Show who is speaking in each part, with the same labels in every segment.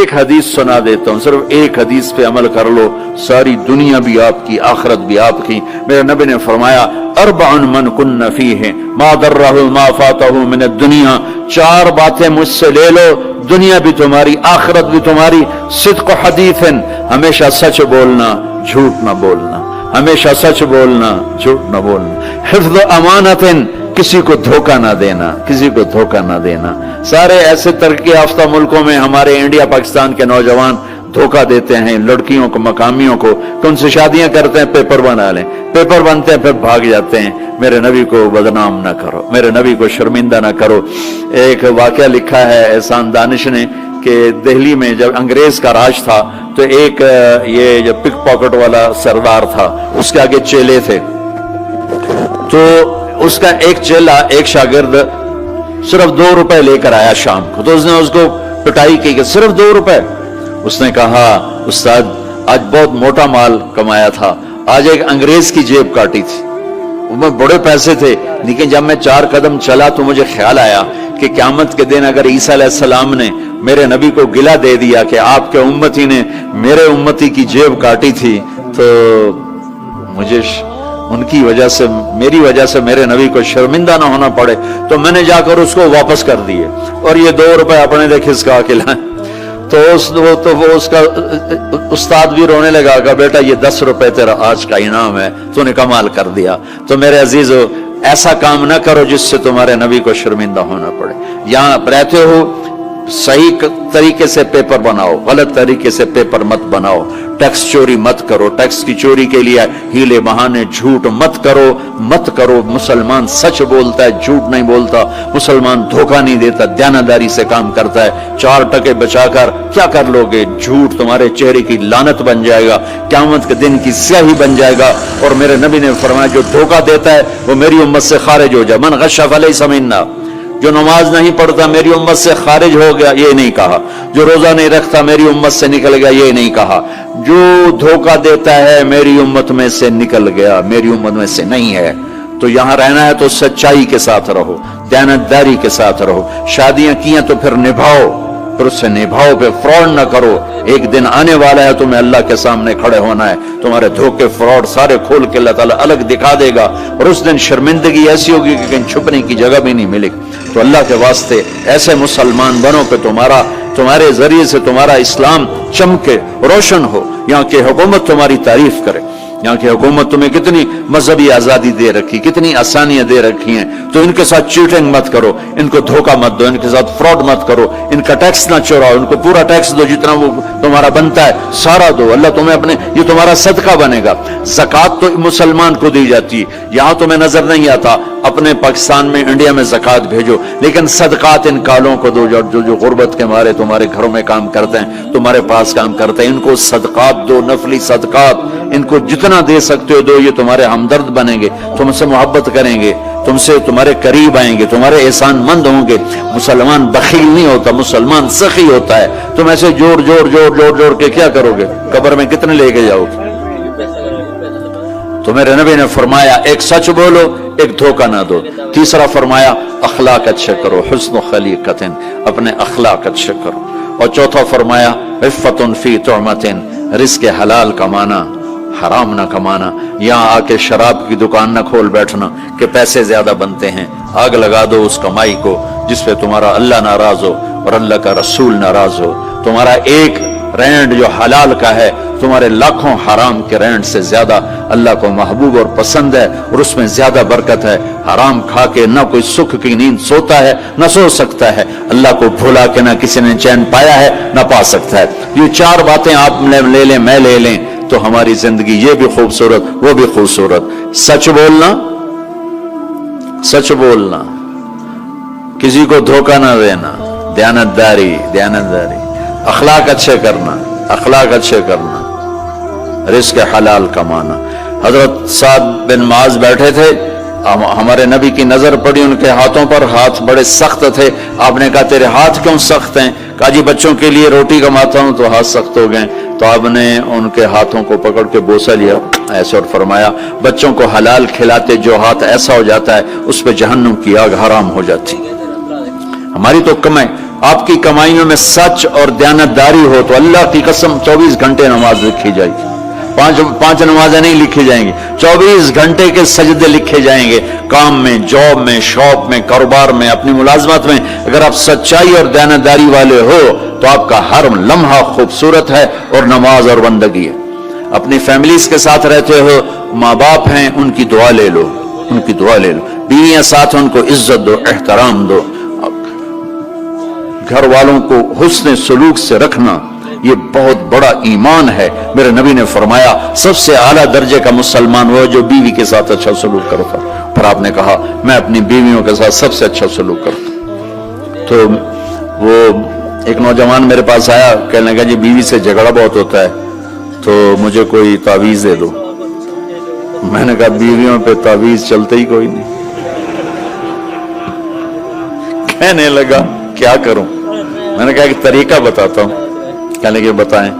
Speaker 1: ایک حدیث سنا دیتا ہوں, صرف ایک حدیث پہ عمل کر لو, ساری دنیا بھی آپ کی, آخرت بھی آپ کی. میرے نبی نے فرمایا اربع من کن فیہ ما ضرہ ما فاتہ من الدنیا, 4 باتیں مجھ سے لے لو, دنیا بھی تمہاری, آخرت بھی تمہاری. صدق حدیث, ہمیشہ سچ بولنا, جھوٹ نہ بولنا, ہمیشہ سچ بولنا, جھوٹ نہ بولنا. حفظ امانت, کسی کو دھوکہ نہ دینا, کسی کو دھوکہ نہ دینا. سارے ایسے ترقی یافتہ ملکوں میں ہمارے انڈیا پاکستان کے نوجوان دھوکہ دیتے ہیں لڑکیوں کو, مقامیوں کو, تو ان سے شادیاں کرتے ہیں, پیپر بنا لیں, پیپر بنتے ہیں, پھر بھاگ جاتے ہیں. میرے نبی کو بدنام نہ کرو, میرے نبی کو شرمندہ نہ کرو. ایک واقعہ لکھا ہے احسان دانش نے کہ دہلی میں جب انگریز کا راج تھا تو ایک یہ جو پک پاکٹ والا سردار تھا, اس کے آگے چیلے تھے. تو اس کا ایک چیلا, ایک شاگرد صرف 2 روپے لے کر آیا شام کو, تو اس نے اس کو پٹائی کی کہ صرف 2 روپے. اس نے کہا استاد آج بہت موٹا مال کمایا تھا, آج ایک انگریز کی جیب کاٹی تھی, میں بڑے پیسے تھے, لیکن جب میں 4 قدم چلا تو مجھے خیال آیا کہ قیامت کے دن اگر عیسیٰ علیہ السلام نے میرے نبی کو گلہ دے دیا کہ آپ کے امتی نے میرے امتی کی جیب کاٹی تھی, تو مجھے ان کی وجہ سے, میری وجہ سے میرے نبی کو شرمندہ نہ ہونا پڑے, تو میں نے جا کر اس کو واپس کر دیے اور یہ 2 روپے اپنے دے کھسکا کے لائیں. تو وہ اس کا استاد بھی رونے لگا کہ بیٹا یہ 10 روپے تیرا آج کا انعام ہے, تو نے کمال کر دیا. تو میرے عزیزو, ایسا کام نہ کرو جس سے تمہارے نبی کو شرمندہ ہونا پڑے. یہاں رہتے ہو صحیح طریقے سے پیپر بناؤ, غلط طریقے سے پیپر مت بناؤ. ٹیکس چوری مت کرو, ٹیکس کی چوری کے لیے ہیلے بہانے جھوٹ مت کرو, مت کرو. مسلمان سچ بولتا ہے, جھوٹ نہیں بولتا. مسلمان دھوکہ نہیں دیتا, دیانتداری سے کام کرتا ہے. 4 ٹکے بچا کر کیا کر لو گے؟ جھوٹ تمہارے چہرے کی لعنت بن جائے گا, قیامت کے دن کی سیاہی بن جائے گا. اور میرے نبی نے فرمایا جو دھوکہ دیتا ہے وہ میری امت سے خارج ہو جائے. من غش فلیس منا, جو نماز نہیں پڑھتا میری امت سے خارج ہو گیا, یہ نہیں کہا. جو روزہ نہیں رکھتا میری امت سے نکل گیا, یہ نہیں کہا. جو دھوکہ دیتا ہے میری امت میں سے نکل گیا, میری امت میں سے نہیں ہے. تو یہاں رہنا ہے تو سچائی کے ساتھ رہو, دیانتداری کے ساتھ رہو. شادیاں کی ہیں تو پھر نبھاؤ, پھر اس سے نبھاؤ, پہ فراڈ نہ کرو. ایک دن آنے والا ہے تمہیں اللہ کے سامنے کھڑے ہونا ہے, تمہارے دھوکے فراڈ سارے کھول کے اللہ تعالیٰ الگ دکھا دے گا, اور اس دن شرمندگی ایسی ہوگی کہ کہیں چھپنے کی جگہ بھی نہیں ملے. تو اللہ کے واسطے ایسے مسلمان بنو کہ تمہارے ذریعے سے تمہارا اسلام چمکے, روشن ہو. یہاں کی حکومت تمہاری تعریف کرے. یہاں کی حکومت تمہیں کتنی مذہبی آزادی دے رکھی, کتنی آسانیاں دے رکھی ہیں. تو ان کے ساتھ چیٹنگ مت کرو, ان کو دھوکہ مت دو, ان کے ساتھ فراڈ مت کرو, ان کا ٹیکس نہ چوراؤ, ان کو پورا ٹیکس دو جتنا وہ تمہارا بنتا ہے سارا دو. اللہ تمہیں اپنے, یہ تمہارا صدقہ بنے گا. زکوٰۃ تو مسلمان کو دی جاتی ہے, یہاں تمہیں نظر نہیں آتا. اپنے پاکستان میں, انڈیا میں زکوٰۃ بھیجو, لیکن صدقات ان کالوں کو دو جو غربت کے مارے تمہارے گھروں میں کام کرتے ہیں, تمہارے پاس کام کرتے ہیں. ان کو صدقات دو, نفلی صدقات, ان کو جتنا دے سکتے ہو دو. یہ تمہارے ہمدرد بنیں گے, تم سے محبت کریں گے, تم سے تمہارے قریب آئیں گے, تمہارے احسان مند ہوں گے. مسلمان بخیل نہیں ہوتا, مسلمان سخی ہوتا ہے. تم ایسے جوڑ کے کیا کرو گے؟ قبر میں کتنے لے کے جاؤ گے؟ تو میرے نبی نے فرمایا ایک سچ بولو, ایک دھوکہ نہ دو. تیسرا فرمایا اخلاق اچھے کرو, حسن خلیقت, اپنے اخلاق اچھے کرو. اور چوتھا فرمایا عفت فی طعمت, رزق حلال کمانا, حرام نہ کمانا. یہاں آ کے شراب کی دکان نہ کھول بیٹھنا کہ پیسے زیادہ بنتے ہیں. آگ لگا دو اس کمائی کو جس پہ تمہارا اللہ ناراض ہو اور اللہ کا رسول ناراض ہو. تمہارا ایک رینڈ جو حلال کا ہے تمہارے لاکھوں حرام کے رینڈ سے زیادہ اللہ کو محبوب اور پسند ہے, اور اس میں زیادہ برکت ہے. حرام کھا کے نہ کوئی سکھ کی نیند سوتا ہے, نہ سو سکتا ہے. اللہ کو بھولا کے نہ کسی نے چین پایا ہے, نہ پا سکتا ہے. یہ 4 باتیں آپ لے لیں, میں لے لیں, تو ہماری زندگی یہ بھی خوبصورت, وہ بھی خوبصورت. سچ بولنا, سچ بولنا, کسی کو دھوکہ نہ دینا, دیانتداری, اخلاق اچھے کرنا, اخلاق اچھے کرنا, رزق حلال کمانا. حضرت سعد بن معاذ بیٹھے تھے, ہمارے نبی کی نظر پڑی ان کے ہاتھوں پر, ہاتھ بڑے سخت تھے. آپ نے کہا تیرے ہاتھ کیوں سخت ہیں؟ کہا جی بچوں کے لیے روٹی کماتا ہوں تو ہاتھ سخت ہو گئے. تو آپ نے ان کے ہاتھوں کو پکڑ کے بوسہ لیا ایسے اور فرمایا بچوں کو حلال کھلاتے جو ہاتھ ایسا ہو جاتا ہے اس پہ جہنم کی آگ حرام ہو جاتی. ہماری تو آپ کی کمائیوں میں سچ اور دیانتداری ہو تو اللہ کی قسم 24 گھنٹے نماز لکھی جائے گی. پانچ نمازیں نہیں لکھی جائیں گی, 24 گھنٹے کے سجدے لکھے جائیں گے. کام میں, جاب میں, شاپ میں, کاروبار میں, اپنی ملازمت میں اگر آپ سچائی اور دیانتداری والے ہو تو آپ کا ہر لمحہ خوبصورت ہے اور نماز اور بندگی ہے. اپنی فیملیز کے ساتھ رہتے ہو, ماں باپ ہیں, ان کی دعا لے لو, ان کی دعا لے لو. بیویاں ساتھ, ان کو عزت دو, احترام دو. گھر والوں کو حسن سلوک سے رکھنا یہ بہت بڑا ایمان ہے. میرے نبی نے فرمایا سب سے اعلیٰ درجے کا مسلمان وہ جو بیوی کے ساتھ اچھا سلوک کرتا. پھر آپ نے کہا میں اپنی بیویوں کے ساتھ سب سے اچھا سلوک کرتا. تو وہ ایک نوجوان میرے پاس آیا, کہنے لگا جی بیوی سے جھگڑا بہت ہوتا ہے تو مجھے کوئی تعویذ دے دو. میں نے کہا بیویوں پہ تعویذ چلتے ہی کوئی نہیں. کہنے لگا کیا کروں؟ میں نے کہا ایک طریقہ بتاتا ہوں. کہنے لگے بتائیں.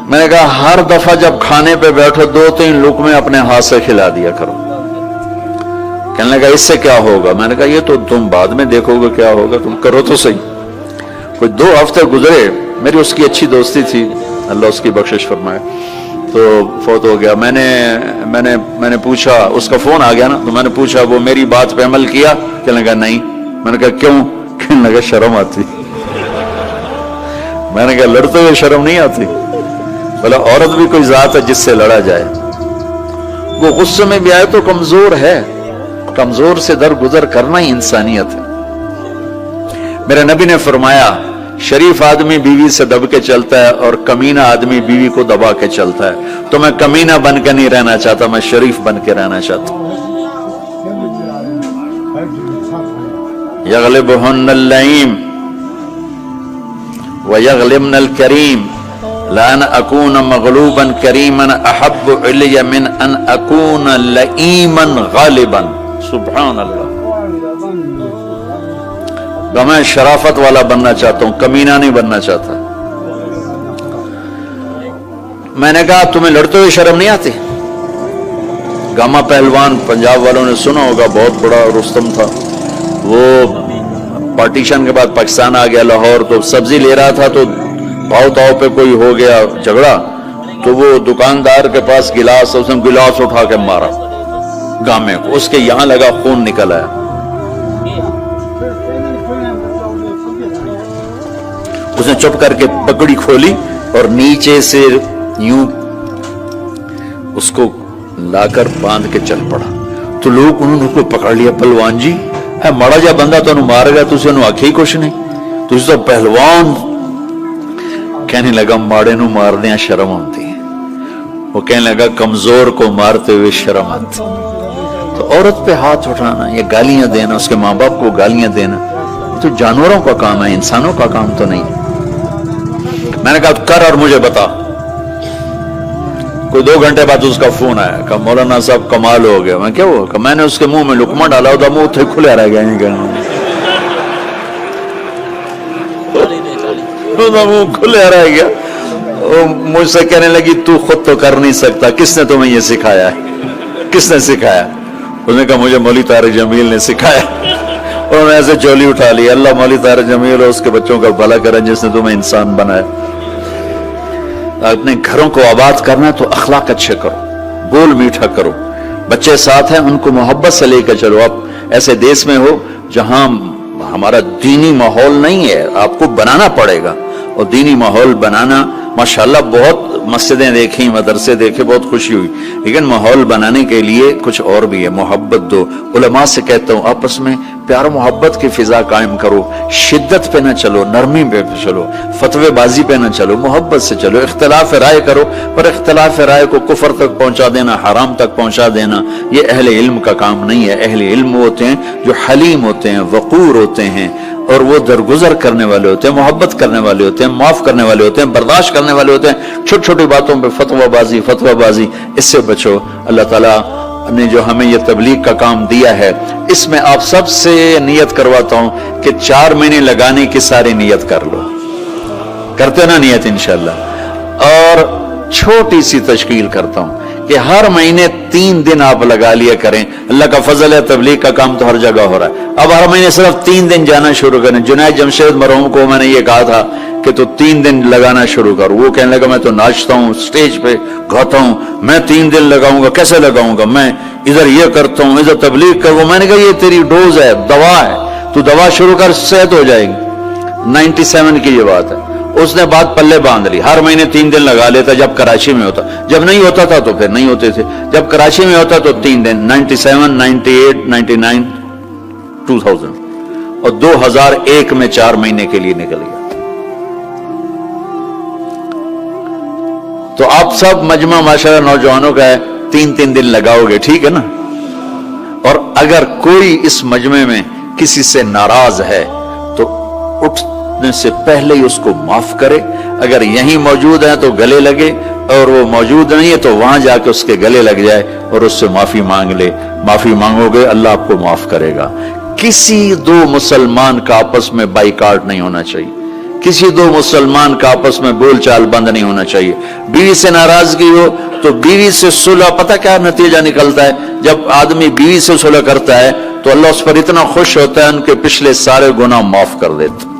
Speaker 1: میں نے کہا ہر دفعہ جب کھانے پہ بیٹھو 2-3 لقمے اپنے ہاتھ سے کھلا دیا کرو. کہنے لگا اس سے کیا ہوگا؟ میں نے کہا یہ تو تم بعد میں دیکھو گے کیا ہوگا, تم کرو تو صحیح. کوئی 2 ہفتے گزرے, میری اس کی اچھی دوستی تھی, اللہ اس کی بخشش فرمائے, تو فوت ہو گیا. میں نے پوچھا, اس کا فون آ گیا نا, تو میں نے پوچھا وہ میری بات پہ عمل کیا؟ کہنے لگا نہیں. میں نے کہا کیوں؟ کہنے لگا شرم آتی. میں نے کہا لڑتے ہوئے شرم نہیں آتی؟ بولا عورت بھی کوئی ذات ہے جس سے لڑا جائے. وہ غصے میں بھی آئے تو کمزور ہے, کمزور سے درگزر کرنا ہی انسانیت ہے. میرے نبی نے فرمایا شریف آدمی بیوی سے دب کے چلتا ہے اور کمینہ آدمی بیوی کو دبا کے چلتا ہے. تو میں کمینہ بن کے نہیں رہنا چاہتا, میں شریف بن کے رہنا چاہتا ہوں. یغلبہن اللئیم ویغلبن الکریم لان اکون مغلوبا کریما احب علی من ان اکون لئیما غالبا. سبحان اللہ. میں شرافت والا بننا چاہتا ہوں, کمینہ نہیں بننا چاہتا. میں نے کہا تمہیں لڑتے ہوئے شرم نہیں آتی؟ گاما پہلوان پنجاب والوں نے سنا ہوگا, بہت بڑا رستم تھا. وہ پارٹیشن کے بعد پاکستان آ گیا لاہور, تو سبزی لے رہا تھا تو بھاؤ تاؤ پہ کوئی ہو گیا جھگڑا, تو وہ دکاندار کے پاس گلاس, اس نے گلاس اٹھا کے مارا گامے کو, اس کے یہاں لگا, خون نکل آیا. اس نے چپ کر کے پگڑی کھولی اور نیچے سے یوں اس کو لا کر باندھ کے چل پڑا. تو لوگ انہوں نے پکڑ لیا, پہلوان جی ہے مڑا جا بندہ تو مار گیا, تو اسے آخی کچھ نہیں, تو اس تو پہلوان. کہنے لگا ماڑے نو مار دیا شرم آتی ہے. وہ کہنے لگا کمزور کو مارتے ہوئے شرم آتی. تو عورت پہ ہاتھ اٹھانا یا گالیاں دینا, اس کے ماں باپ کو گالیاں دینا, تو جانوروں کا کام ہے, انسانوں کا کام تو نہیں. میں نے کہا کر اور مجھے بتا. کوئی 2 گھنٹے بعد اس کا فون آیا, کہا مولانا صاحب کمال ہو گیا. میں کیا ہوا؟ کہ میں نے اس کے منہ میں لقمہ ڈالا ہوتا, منہ تھے کھلے رہ گیا, منہ کھلے رہ گیا. مجھ سے کہنے لگی تو خود تو کر نہیں سکتا, کس نے تمہیں یہ سکھایا ہے؟ کس نے سکھایا؟ اس نے کہا مجھے مولوی طارق جمیل نے سکھایا. انہوں نے ایسے چولی اٹھا لی. اللہ مولوی طارق جمیل اور اس کے بچوں کا بھلا کرے جس نے تمہیں انسان بنایا. اپنے گھروں کو آباد کرنا تو اخلاق اچھے کرو, بول میٹھا کرو. بچے ساتھ ہیں, ان کو محبت سے لے کر چلو. آپ ایسے دیس میں ہو جہاں ہمارا دینی ماحول نہیں ہے, آپ کو بنانا پڑے گا. اور دینی ماحول بنانا ماشاءاللہ بہت مسجدیں دیکھیں, مدرسے دیکھے, بہت خوشی ہوئی, لیکن ماحول بنانے کے لیے کچھ اور بھی ہے. محبت دو. علماء سے کہتا ہوں آپس میں پیار محبت کی فضا قائم کرو. شدت پہ نہ چلو, نرمی پہ چلو, فتوے بازی پہ نہ چلو, محبت سے چلو. اختلاف رائے کرو, پر اختلاف رائے کو کفر تک پہنچا دینا, حرام تک پہنچا دینا, یہ اہل علم کا کام نہیں ہے. اہل علم ہوتے ہیں جو حلیم ہوتے ہیں, وقور ہوتے ہیں, اور وہ درگزر کرنے والے ہوتے ہیں, محبت کرنے والے ہوتے ہیں, معاف کرنے والے ہوتے ہیں, برداشت کرنے والے ہوتے ہیں. چھوٹی چھوٹی باتوں پہ فتوہ بازی اس سے بچو. اللہ تعالیٰ نے جو ہمیں یہ تبلیغ کا کام دیا ہے, اس میں آپ سب سے نیت کرواتا ہوں کہ 4 مہینے لگانے کی ساری نیت کر لو. کرتے نا نیت انشاءاللہ. اور چھوٹی سی تشکیل کرتا ہوں کہ ہر مہینے 3 دن آپ لگا لیا کریں. اللہ کا فضل ہے، تبلیغ کا کام تو ہر جگہ ہو رہا ہے. اب ہر مہینے صرف 3 دن جانا شروع کریں. جنید جمشید مرحوم کو میں نے یہ کہا تھا کہ تو 3 دن لگانا شروع کر. وہ کہنے لگا میں تو ناچتا ہوں، اسٹیج پہ گاتا ہوں، میں 3 دن لگاؤں گا. کیسے لگاؤں گا؟ میں ادھر یہ کرتا ہوں، ادھر تبلیغ کروں. میں نے کہا یہ تیری ڈوز ہے، دوا ہے، تو دوا شروع کر، صحت ہو جائے گی. 97 کی یہ بات ہے. اس نے بات پلے باندھ لی. ہر مہینے 3 دن لگا لیتا جب کراچی میں ہوتا. جب نہیں ہوتا تھا تو پھر نہیں ہوتے تھے. جب کراچی میں ہوتا تو 3 دن. 97 98 99 2000 اور 2001 میں 4 مہینے کے لیے نکل گیا. تو آپ سب مجمع ماشاءاللہ نوجوانوں کا ہے، 3 دن لگاؤ گے، ٹھیک ہے نا؟ اور اگر کوئی اس مجمع میں کسی سے ناراض ہے تو اٹھنے سے پہلے ہی اس کو معاف کرے. اگر یہیں موجود ہیں تو گلے لگے، اور وہ موجود نہیں ہے تو وہاں جا کے اس کے گلے لگ جائے اور اس سے معافی مانگ لے. معافی مانگو گے اللہ آپ کو معاف کرے گا. کسی 2 مسلمان کا آپس میں بائیکاٹ نہیں ہونا چاہیے. کسی 2 مسلمان کا آپس میں بول چال بند نہیں ہونا چاہیے. بیوی سے ناراضگی ہو تو بیوی سے صلح. پتہ کیا نتیجہ نکلتا ہے؟ جب آدمی بیوی سے صلح کرتا ہے تو اللہ اس پر اتنا خوش ہوتا ہے ان کے پچھلے سارے گناہ معاف کر دیتا.